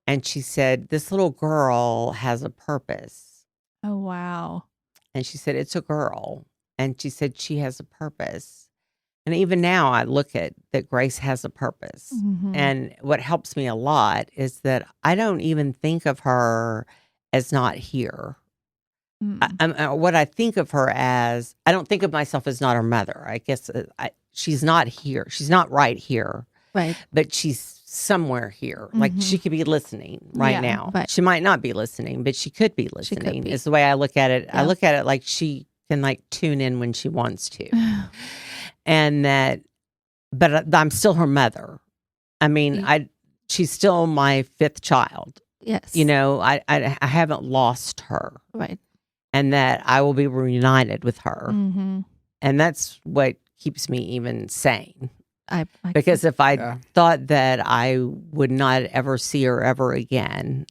And she said, this little girl has a purpose. Oh, wow. And she said, it's a girl. And she said, she has a purpose. And even now I look at that Grace has a purpose. Mm-hmm. And what helps me a lot is that I don't even think of her as not here. What I think of her as, I don't think of myself as not her mother. I guess she's not here. She's not right here. Right. But she's somewhere here. Like she could be listening right now. Right. She might not be listening, but she could be listening. Be. Is the way I look at it. Yeah. I look at it like she can like tune in when she wants to. And that, but I'm still her mother. I mean, she's still my fifth child. Yes. You know, I haven't lost her. Right. And that I will be reunited with her. Mm-hmm. And that's what keeps me even sane. Because if I thought that I would not ever see her ever again,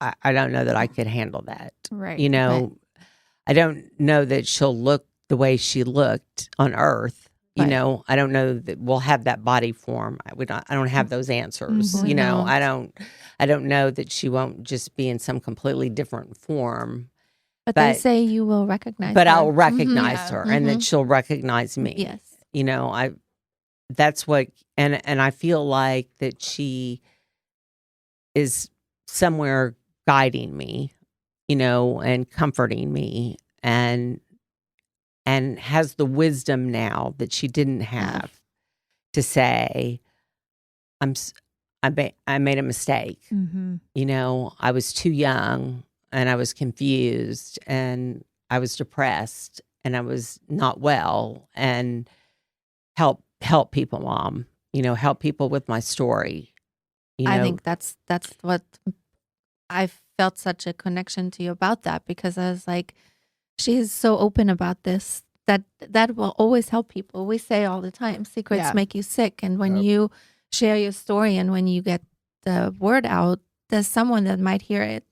I don't know that I could handle that. Right. You know, I don't know that she'll look the way she looked on Earth. You know, I don't know that we'll have that body form. I don't have those answers. Mm-hmm. You know, I don't know that she won't just be in some completely different form. But they say you will recognize but her. I'll recognize her and that she'll recognize me. Yes. You know, that's what, and I feel like that she is somewhere guiding me, you know, and comforting me and has the wisdom now that she didn't have to say, I made a mistake. Mm-hmm. You know, I was too young and I was confused and I was depressed and I was not well, and help people, Mom. You know, help people with my story. You know? I think that's what I felt such a connection to you about that, because I was like, she is so open about this that will always help people. We say all the time, secrets make you sick. And when you share your story and when you get the word out, there's someone that might hear it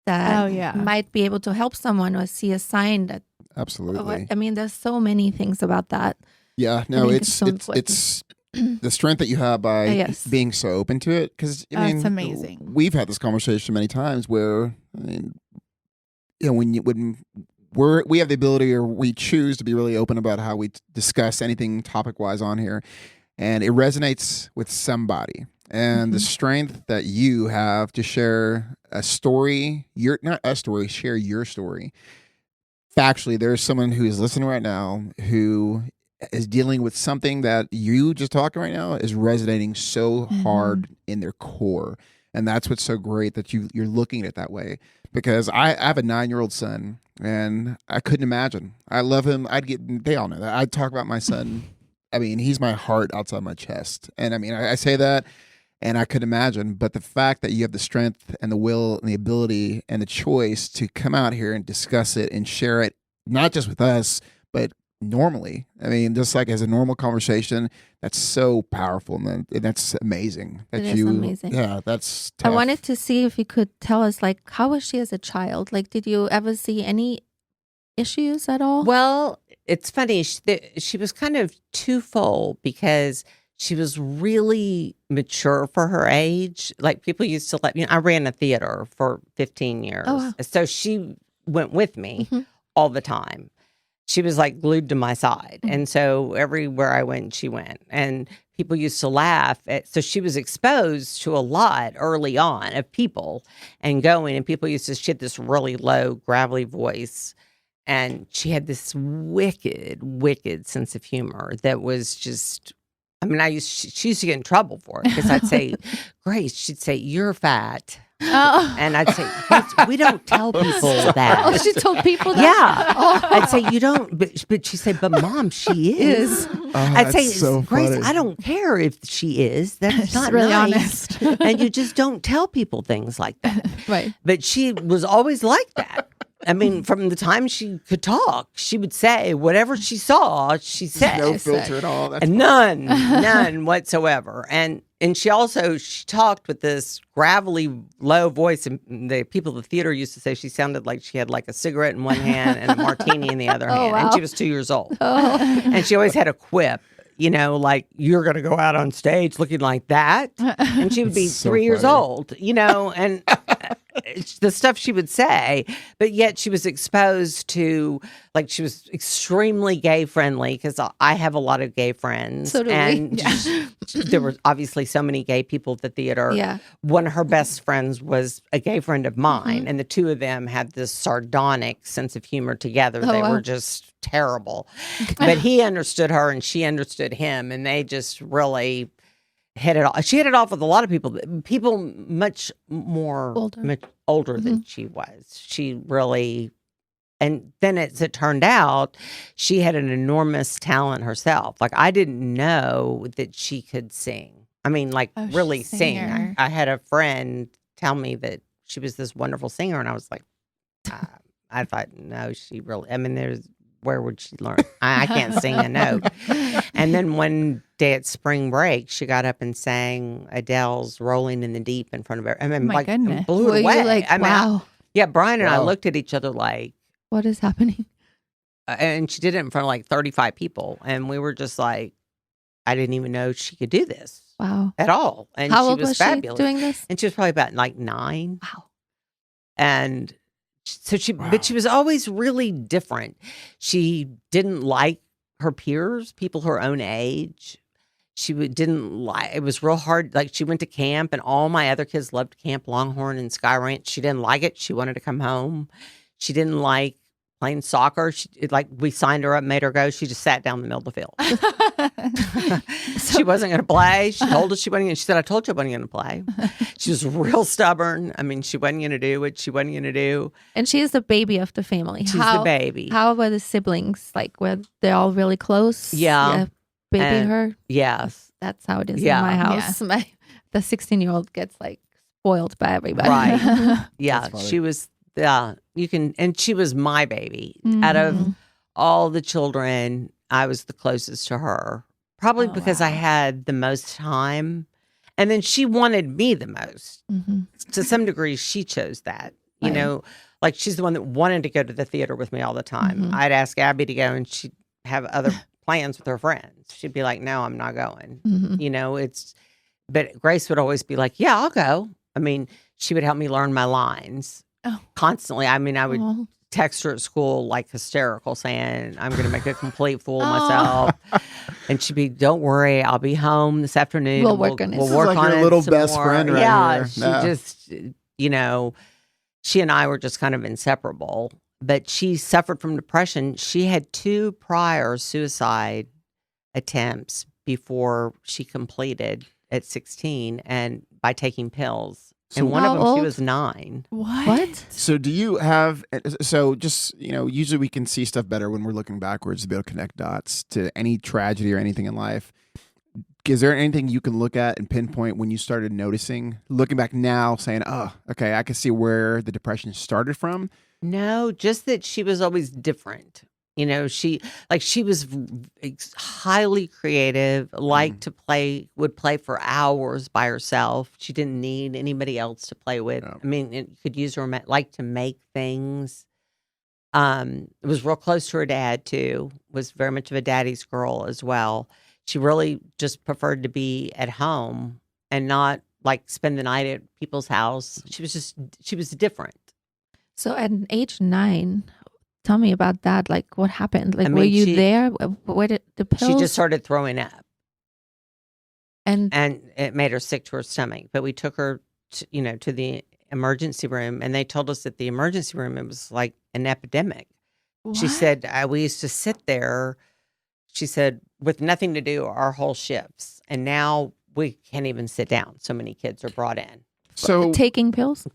that might be able to help someone or see a sign that. Absolutely. I mean, there's so many things about that. Yeah, no, it's the strength that you have by being so open to it. Because I mean, it's amazing. We've had this conversation many times where, I mean, you know, when we have the ability, or we choose to be really open about how we discuss anything topic wise on here, and it resonates with somebody. And the strength that you have to share a story, share your story. Factually, there's someone who is listening right now who is dealing with something that you just talking right now is resonating so hard in their core. And that's what's so great, that you're looking at it that way. Because I have a 9-year-old son, and I couldn't imagine. I love him. They all know that. I'd talk about my son. I mean, he's my heart outside my chest. And I mean, I say that, and I could imagine. But the fact that you have the strength and the will and the ability and the choice to come out here and discuss it and share it, not just with us, but normally. I mean, just like as a normal conversation, that's so powerful, and that's amazing. It is amazing. Yeah, that's tough. I wanted to see if you could tell us, like, how was she as a child? Like, did you ever see any issues at all? Well, it's funny. She was kind of twofold, because she was really mature for her age. Like, people used to I ran a theater for 15 years. Oh, wow. So she went with me all the time. She was like glued to my side. And so everywhere I went, she went. And people used to laugh. So she was exposed to a lot early on of people and going. And people used to, she had this really low, gravelly voice. And she had this wicked, wicked sense of humor that was just, I mean, she used to get in trouble for it, because I'd say, Grace, she'd say, you're fat. Oh. And I'd say, we don't tell people that. Oh, she told people that? Yeah. Oh. I'd say, you don't, but she'd say, but Mom, she is. I'd say, so Grace, funny. I don't care if she is. That's not really nice. honest. And you just don't tell people things like that. Right. But she was always like that. I mean, from the time she could talk, she would say whatever she saw, she said. No filter at all. That's And none whatsoever. And she talked with this gravelly, low voice. And the people at the theater used to say she sounded like she had like a cigarette in one hand and a martini in the other hand. wow. And she was 2 years old. Oh. And she always had a quip, like you're going to go out on stage looking like that. And she would be So 3 years funny. old, and the stuff she would say, but yet she was exposed to, like, she was extremely gay friendly because I have a lot of gay friends. So do we. And there were obviously so many gay people at the theater. Yeah. One of her best friends was a gay friend of mine, and the two of them had this sardonic sense of humor together. Oh, They wow. were just terrible. But he understood her and she understood him, and they just really hit it off. She hit it off with a lot of people much more Older. much older than she was. She really, and then as it turned out, she had an enormous talent herself. Like, I didn't know that she could sing. I mean, like, Oh, she's really a sing. singer. I had a friend tell me that she was this wonderful singer, and I was like, I thought, no, she really, I mean, where would she learn? I can't sing a note. And then one day at spring break, she got up and sang Adele's "Rolling in the Deep" in front of her. I mean, Oh my like, goodness. blew Were it you away. like, I mean, wow, yeah, Brian and I Wow. looked at each other like, what is happening? and she did it in front of like 35 people, and we were just like, I didn't even know she could do this Wow. at all. And How she old was was fabulous. she doing this? And she was probably about like 9. Wow. And so but she was always really different. She didn't like her peers, people her own age. Didn't like, it was real hard. Like, she went to camp, and all my other kids loved Camp Longhorn and Sky Ranch. She didn't like it. She wanted to come home. She didn't like playing soccer. We signed her up, made her go. She just sat down in the middle of the field. She wasn't going to play. She told us she wasn't going to. She said, I told you I wasn't going to play. She was real stubborn. I mean, she wasn't going to do what she wasn't going to do. And she is the baby of the family. She's the baby. How were the siblings? Like, were they all really close? Yeah. Baby And- her? Yes. That's how it is Yeah. in my house. The 16-year-old gets like spoiled by everybody. Right. Yeah. That's funny. She was, and she was my baby. Out of Mhm. all the children, I was the closest to her. Probably Oh, because I wow. had the most time. And then she wanted me the most. Mhm. To some degree, she chose that. You Right. know, like, she's the one that wanted to go to the theater with me all the time. Mhm. I'd ask Abby to go, and she'd have other plans with her friends. She'd be like, no, I'm not going. Mhm. You know, but Grace would always be like, yeah, I'll go. I mean, she would help me learn my lines Oh. constantly. I mean, I would Oh. text her at school like hysterical, saying, I'm going to make a complete fool of Oh. myself. And she'd be, don't worry, I'll be home this afternoon. We'll and work on it. We'll This is work like on your it little some best more." friend right yeah, here. she Yeah. just, she and I were just kind of inseparable. But she suffered from depression. She had 2 prior suicide attempts before she completed at 16, and by taking pills. So And one of How them, she old? was 9. What? So do you have, so just, usually we can see stuff better when we're looking backwards to be able to connect dots to any tragedy or anything in life. Is there anything you can look at and pinpoint when you started noticing, looking back now, saying, oh, okay, I can see where the depression started from? No, just that she was always different. She was highly creative, liked to play, would play for hours by herself. She didn't need anybody else to play with. Yeah. I mean, it could use her, like to make things. It was real close to her dad too, was very much of a daddy's girl as well. She really just preferred to be at home and not like spend the night at people's house. She was different. So at age 9, tell me about that. Like, what happened? Like, I were mean, you she- there? Where did the pills? She just started throwing up. and And it made her sick to her stomach. But we took her, to the emergency room, and they told us at the emergency room it was like an epidemic. She What? said we used to sit there. She said with nothing to do our whole shifts, and now we can't even sit down. So many kids are brought in, So, taking pills.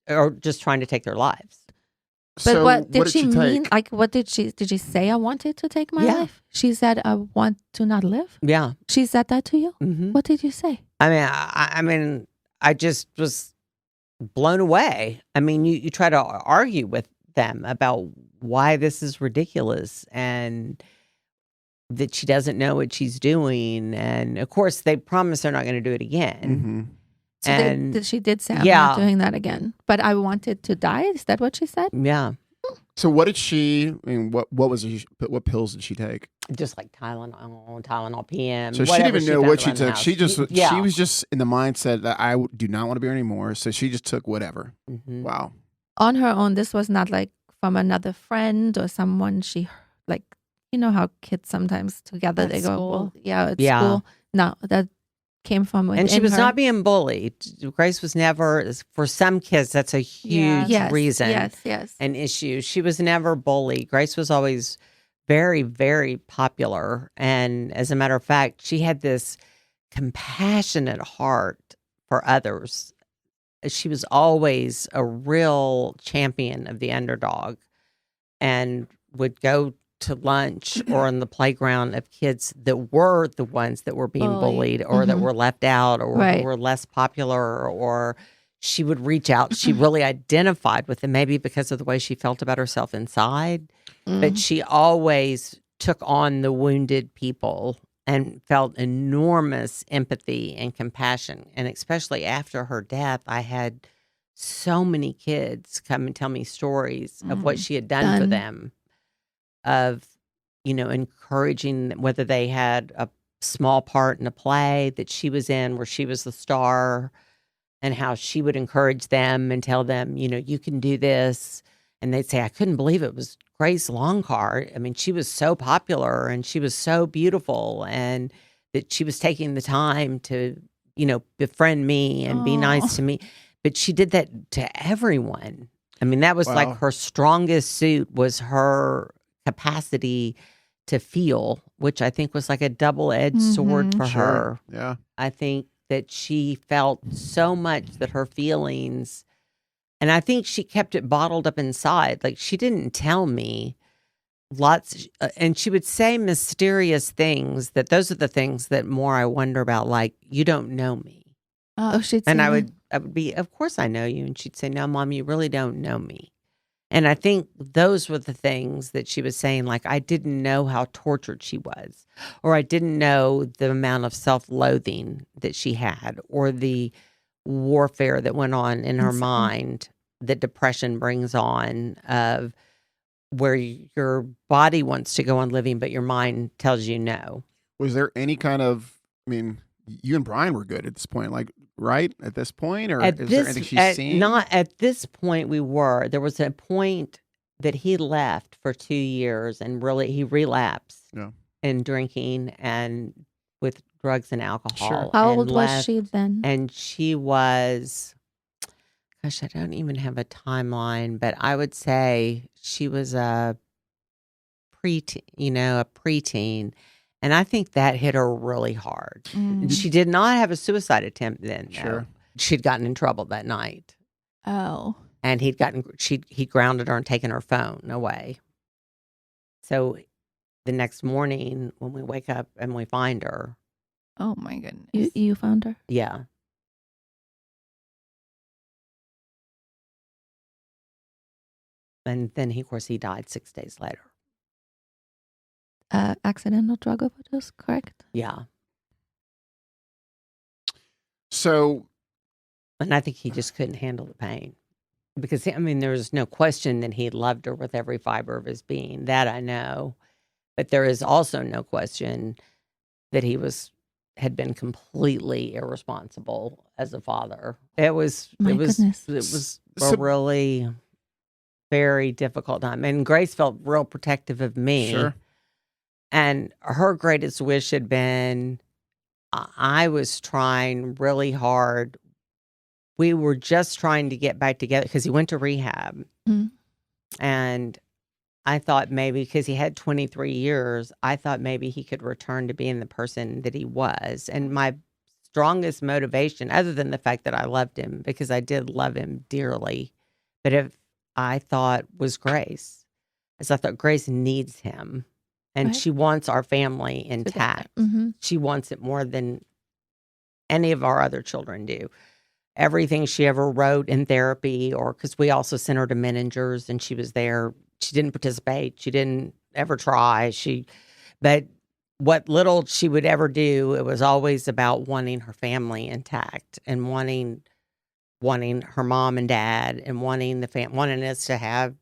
or just trying to take their lives. But what did she mean? take? Like, what did she say? I wanted to take my Yeah. life. She said, I want to not live. Yeah. She said that to you. Mm-hmm. What did you say? I mean, I just was blown away. I mean, you try to argue with them about why this is ridiculous and that she doesn't know what she's doing. And of course, they promise they're not going to do it again. Mhm. So And she did say, I'm yeah. not doing that again. But I wanted to die. Is that what she said? yeah, So what did she? I mean, what was what pills did she take? just like Tylenol PM. So she didn't whatever even know found what she around the took. house. She Yeah. was just in the mindset that do not want to be here anymore. So she just took whatever. Mhm. Wow. On her own. This was not like from another friend or someone she like. You know how kids sometimes together At they go, school? well, yeah, at Yeah. school. No, that came from within And she was her. not being bullied. Grace was never, for some kids, that's a huge Yes, reason, yes. an issue. She was never bullied. Grace was always very, very popular. And as a matter of fact, she had this compassionate heart for others. She was always a real champion of the underdog and would go to lunch or on the playground of kids that were the ones that were being bullied or that were left out or who were less popular, or she would reach out. She really identified with them, maybe because of the way she felt about herself inside, but she always took on the wounded people and felt enormous empathy and compassion. And especially after her death, I had so many kids come and tell me stories of what she had done for them, of, encouraging whether they had a small part in a play that she was in where she was the star, and how she would encourage them and tell them, you can do this. And they'd say, I couldn't believe it was Grace Loncar. I mean, she was so popular and she was so beautiful, and that she was taking the time to, befriend me and be nice to me. But she did that to everyone. I mean, that was like her strongest suit, was her capacity to feel, which I think was like a double-edged sword for her. Yeah. I think that she felt so much that her feelings, and I think she kept it bottled up inside. Like, she didn't tell me lots, and she would say mysterious things, that those are the things that more I wonder about, like, you don't know me. Oh, she'd say And I that. would be, of course I know you. And she'd say, no, Mom, you really don't know me. And I think those were the things that she was saying, like, I didn't know how tortured she was, or I didn't know the amount of self-loathing that she had, or the warfare that went on in her mind that depression brings on, of where your body wants to go on living, but your mind tells you no. Was there any kind of, I mean, you and Brian were good at this point, like, right? At this point? Or is there anything she's seen? Not at this point we were. There was a point that he left for 2 years, and really he relapsed in drinking and with drugs and alcohol. Sure. How and old was she then? And she was, gosh, I don't even have a timeline, but I would say she was a preteen. And I think that hit her really hard. She did not have a suicide attempt then. Sure. Though. She'd gotten in trouble that night. Oh. And he grounded her and taken her phone away. So the next morning when we wake up and we find her. Oh my goodness. You found her? Yeah. And then of course he died 6 days later. Accidental drug overdose, correct? Yeah. So, and I think he just couldn't handle the pain, because I mean, there was no question that he loved her with every fiber of his being. That I know, but there is also no question that he had been completely irresponsible as a father. It was a really very difficult time, and Grace felt real protective of me. Sure. And her greatest wish had been, I was trying really hard. We were just trying to get back together because he went to rehab. And I thought maybe, because he had 23 years, I thought maybe he could return to being the person that he was. And my strongest motivation, other than the fact that I loved him, because I did love him dearly, but if I thought was Grace, as I thought Grace needs him. And she wants our family intact. She wants it more than any of our other children do. Everything she ever wrote in therapy, or because we also sent her to Meningers and she was there. She didn't participate. She didn't ever try. But what little she would ever do, it was always about wanting her family intact and wanting her mom and dad, and wanting us to have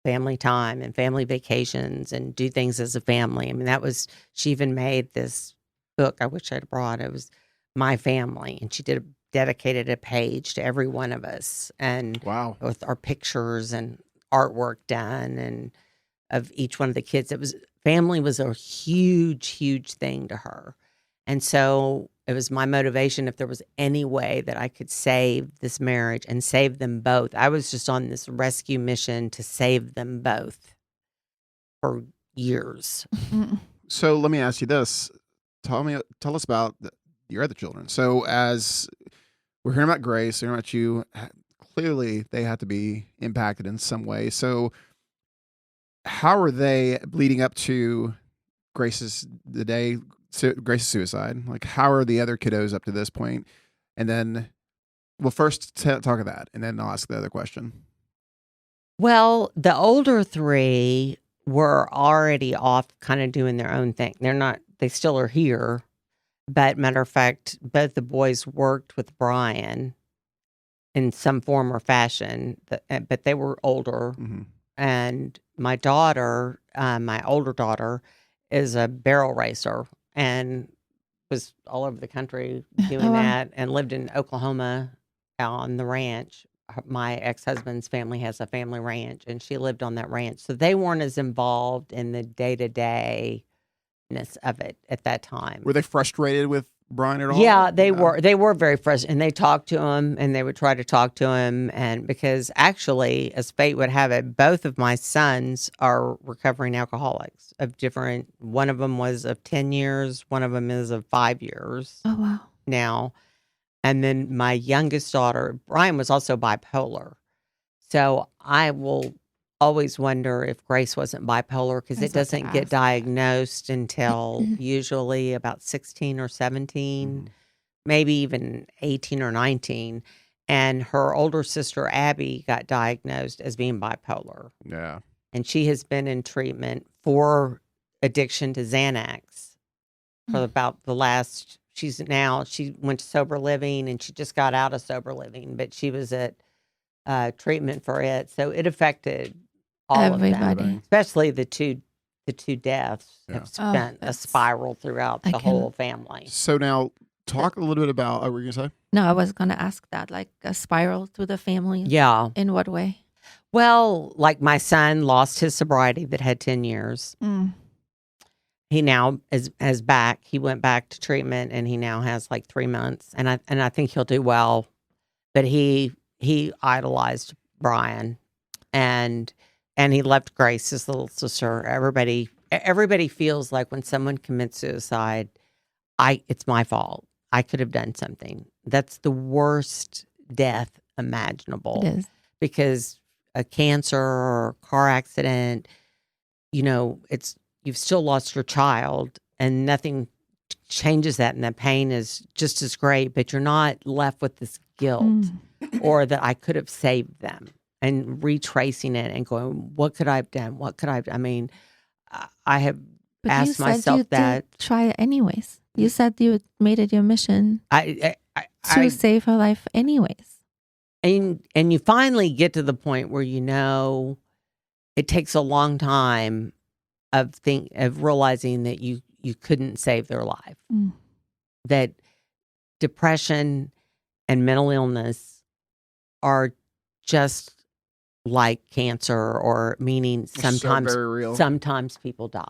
family time and family vacations and do things as a family. I mean, she even made this book. I wish I'd brought. It was My Family. And she dedicated a page to every one of us. And Wow. with our pictures and artwork done and of each one of the kids. Family was a huge, huge thing to her. And so it was my motivation, if there was any way that I could save this marriage and save them both. I was just on this rescue mission to save them both for years. So let me ask you this. Tell us about your other children. So as we're hearing about Grace, hearing about you, clearly they had to be impacted in some way. So how are they leading up to Grace's suicide? Like, how are the other kiddos up to this point? And then, well, first talk of that, and then I'll ask the other question. Well, the older three were already off kind of doing their own thing. They still are here. But matter of fact, both the boys worked with Brian in some form or fashion, but they were older. Mm-hmm. And my daughter, my older daughter, is a barrel racer and was all over the country doing that and lived in Oklahoma on the ranch. My ex-husband's family has a family ranch, and she lived on that ranch. So they weren't as involved in the day-to-day of it at that time. Were they frustrated with Brian at all? Yeah, they were. They were very frustrated, and they talked to him, and they would try to talk to him, and because actually, as fate would have it, both of my sons are recovering alcoholics of different. One of them was of 10 years. One of them is of 5 years. Oh, wow. Now, and then my youngest daughter, Brian, was also bipolar. So I will always wonder if Grace wasn't bipolar, because it doesn't get diagnosed until usually about 16 or 17, maybe even 18 or 19. And her older sister, Abby, got diagnosed as being bipolar. Yeah. And she has been in treatment for addiction to Xanax for about the last, she went to sober living, and she just got out of sober living, but she was at treatment for it. So it affected all of them, especially the two deaths have spent a spiral throughout the whole family. So now talk a little bit about, what were you going to say? No, I was going to ask that, like a spiral through the family. Yeah. In what way? Well, like my son lost his sobriety that had 10 years. He now is back. He went back to treatment, and he now has like 3 months. And I think he'll do well. But he idolized Brian, and he left Grace, his little sister. Everybody feels like when someone commits suicide, it's my fault. I could have done something. That's the worst death imaginable. It is. Because a cancer or a car accident, you've still lost your child, and nothing changes that, and the pain is just as great, but you're not left with this guilt or that I could have saved them, and retracing it and going, what could I have done? What could I have done? I mean, I have asked myself that. Did try it anyways. You said you made it your mission to save her life anyways. And you finally get to the point where it takes a long time of realizing that you couldn't save their life. That depression and mental illness are just like cancer, or meaning sometimes people die.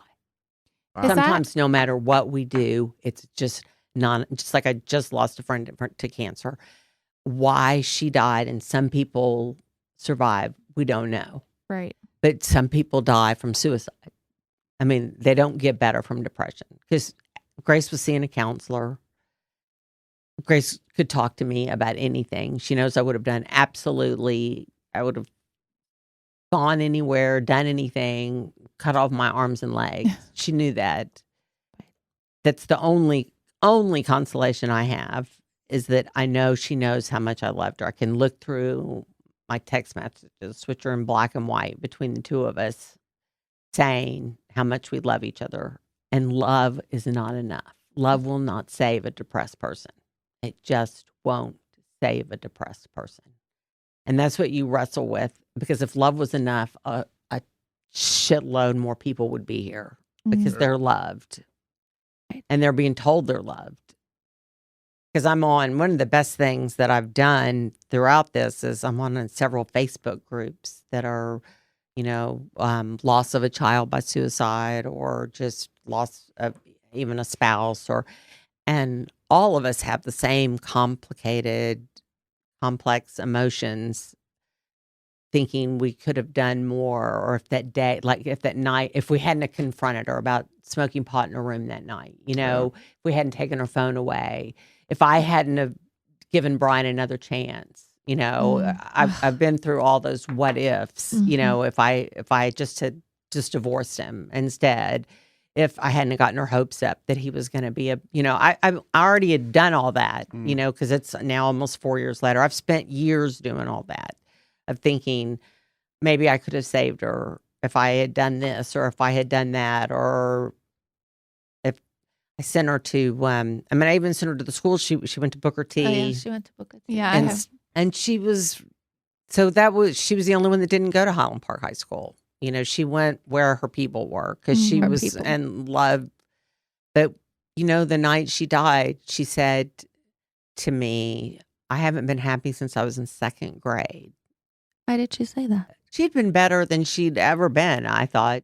Wow. Sometimes no matter what we do, it's just like I just lost a friend to cancer. Why she died and some people survive, we don't know. Right. But some people die from suicide. I mean, they don't get better from depression, because Grace was seeing a counselor. Grace could talk to me about anything. She knows I would have done I would have gone anywhere, done anything, cut off my arms and legs. She knew that. That's the only consolation I have, is that I know she knows how much I loved her. I can look through my text messages, which are in black and white between the two of us, saying how much we love each other. And love is not enough. Love will not save a depressed person. It just won't save a depressed person. And that's what you wrestle with, because if love was enough, a shitload more people would be here because Mhm. they're loved. Right. And they're being told they're loved. Because I'm on one of the best things that I've done throughout this is I'm on several Facebook groups that are, loss of a child by suicide or just loss of even a spouse and all of us have the same complex emotions, thinking we could have done more, or if that day, like if that night, if we hadn't have confronted her about smoking pot in her room that night, if we hadn't taken her phone away, if I hadn't have given Brian another chance, I've been through all those what ifs, if I just had just divorced him instead, if I hadn't gotten her hopes up that he was going to be I already had done all that, because it's now almost 4 years later. I've spent years doing all that, of thinking maybe I could have saved her if I had done this or if I had done that, or if I sent her to I even sent her to the school she went to Booker T. Oh, yeah, she went to Booker T. Yeah, and she was she was the only one that didn't go to Highland Park High School. She went where her people were because she Her was people. and loved. But the night she died, she said to me, "I haven't been happy since I was in second grade." Why did she say that? She'd been better than she'd ever been, I thought.